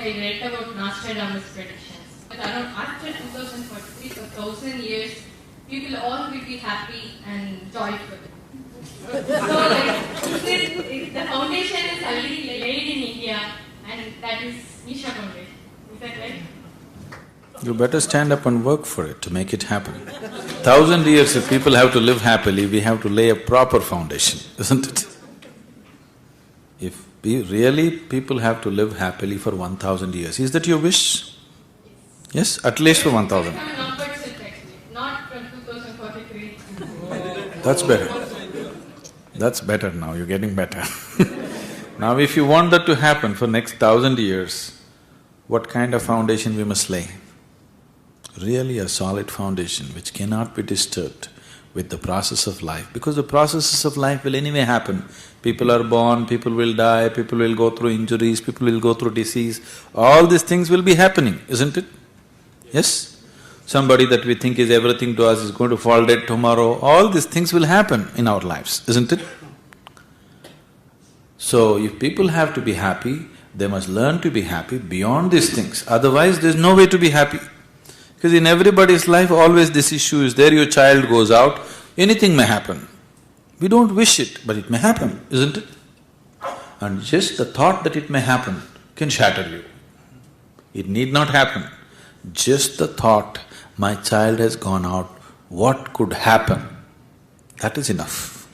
I read about Nostradamus' predictions. But around after 2043, for 1,000 years, people all will be happy and joyful. So, the foundation is already laid in India, and that is Isha Foundation. Is that right? You better stand up and work for it to make it happen. 1,000 years, if people have to live happily, we have to lay a proper foundation, isn't it? If really people have to live happily for 1,000 years, is that your wish? Yes, at least for 1,000. Not from 2043. That's better. That's better now, you're getting better. Now if you want that to happen for next 1,000 years, what kind of foundation we must lay? Really a solid foundation which cannot be disturbed with the process of life, because the processes of life will anyway happen. People are born, people will die, people will go through injuries, people will go through disease, all these things will be happening, isn't it? Yes? Somebody that we think is everything to us is going to fall dead tomorrow, all these things will happen in our lives, isn't it? So, if people have to be happy, they must learn to be happy beyond these things, otherwise there's no way to be happy. Because in everybody's life always this issue is there, your child goes out, anything may happen. We don't wish it, but it may happen, isn't it? And just the thought that it may happen can shatter you. It need not happen. Just the thought, my child has gone out, what could happen? That is enough.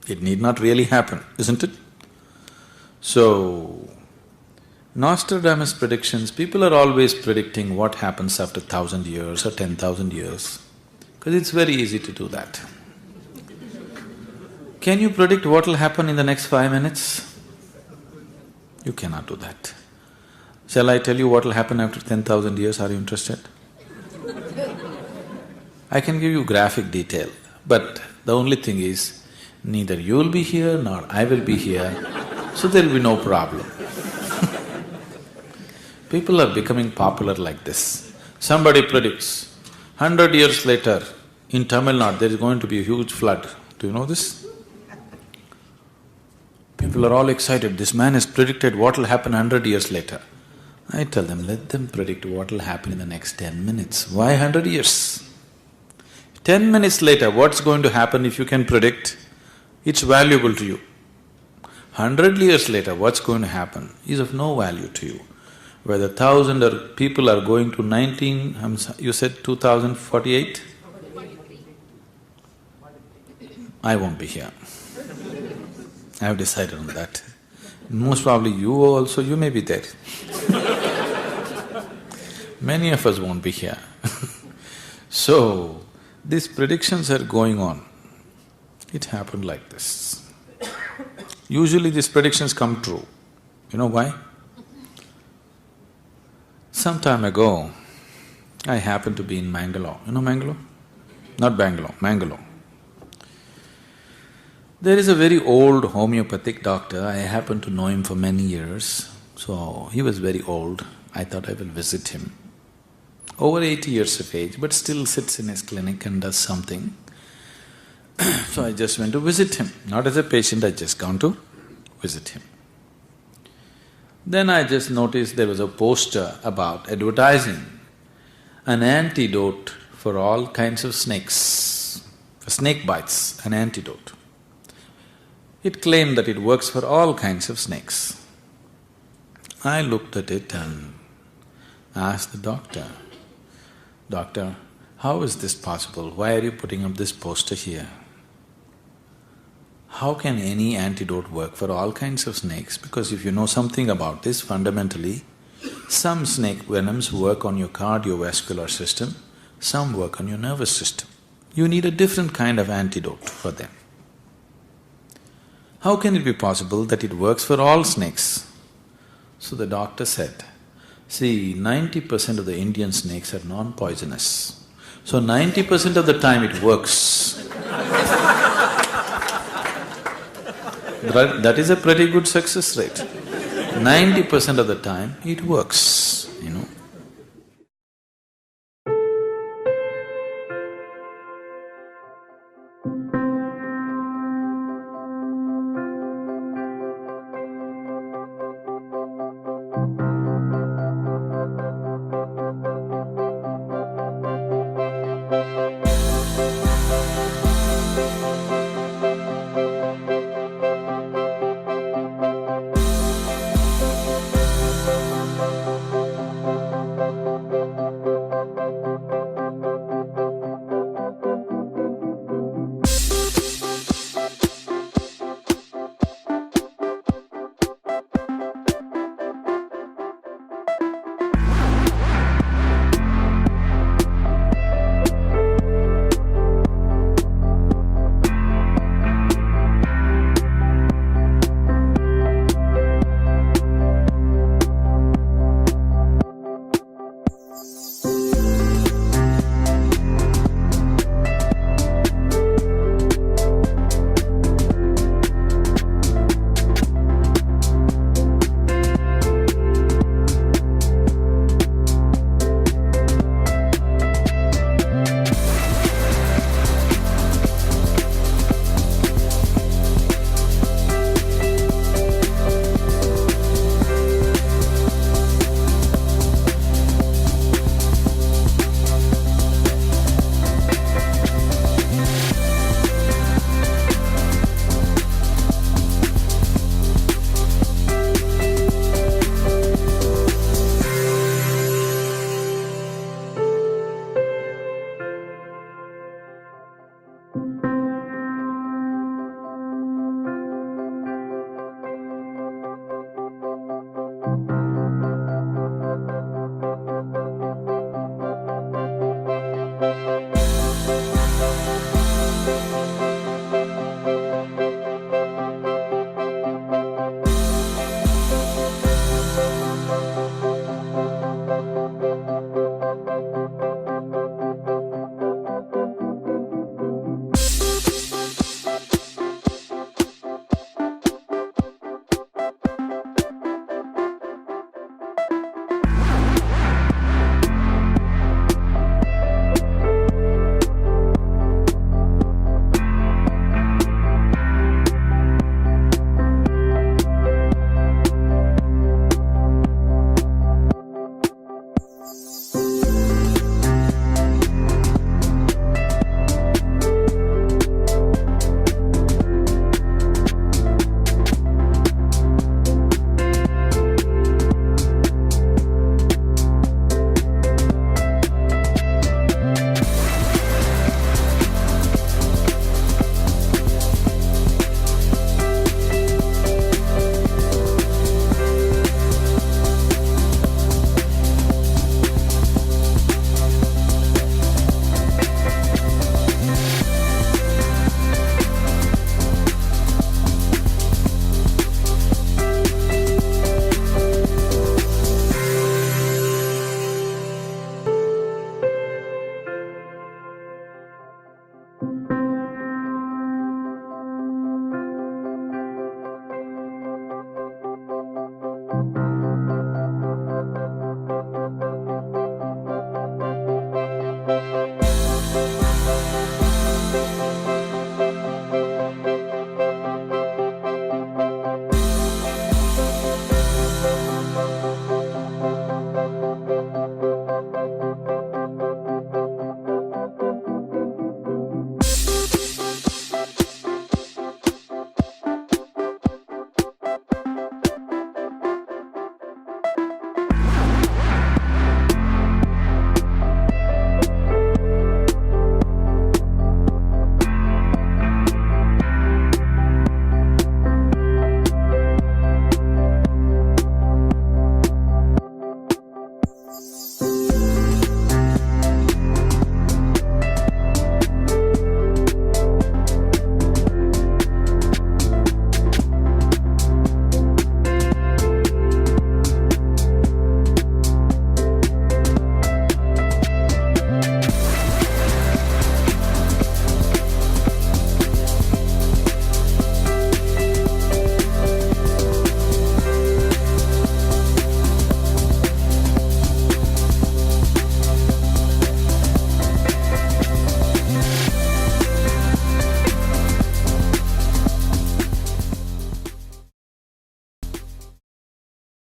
It need not really happen, isn't it? So, Nostradamus' predictions, people are always predicting what happens after 1,000 years or 10,000 years, because it's very easy to do that. Can you predict what will happen in the next 5 minutes? You cannot do that. Shall I tell you what will happen after 10,000 years? Are you interested? I can give you graphic detail, but the only thing is, neither you will be here nor I will be here, so there will be no problem. People are becoming popular like this. Somebody predicts, 100 years later, in Tamil Nadu there is going to be a huge flood. Do you know this? People are all excited, this man has predicted what will happen 100 years later. I tell them, let them predict what will happen in the next 10 minutes. Why 100 years? 10 minutes later, what's going to happen if you can predict, it's valuable to you. 100 years later, what's going to happen is of no value to you. Whether 1,000 people are going to you said 2048? I won't be here. I have decided on that. Most probably you also, you may be there. Many of us won't be here. So, these predictions are going on. It happened like this. Usually these predictions come true. You know why? Some time ago, I happened to be in Mangalore. You know Mangalore? Not Bangalore, Mangalore. There is a very old homeopathic doctor, I happened to know him for many years, so he was very old, I thought I will visit him. Over 80 years of age, but still sits in his clinic and does something. So I just went to visit him, not as a patient, I just gone to visit him. Then I just noticed there was a poster about advertising an antidote for all kinds of snakes, for snake bites, an antidote. It claimed that it works for all kinds of snakes. I looked at it and asked the doctor, "Doctor, how is this possible? Why are you putting up this poster here? How can any antidote work for all kinds of snakes? Because if you know something about this, fundamentally, some snake venoms work on your cardiovascular system, some work on your nervous system. You need a different kind of antidote for them. How can it be possible that it works for all snakes?" So the doctor said, "See, 90% of the Indian snakes are non-poisonous, so 90% of the time it works." That is a pretty good success rate. 90% of the time it works, you know.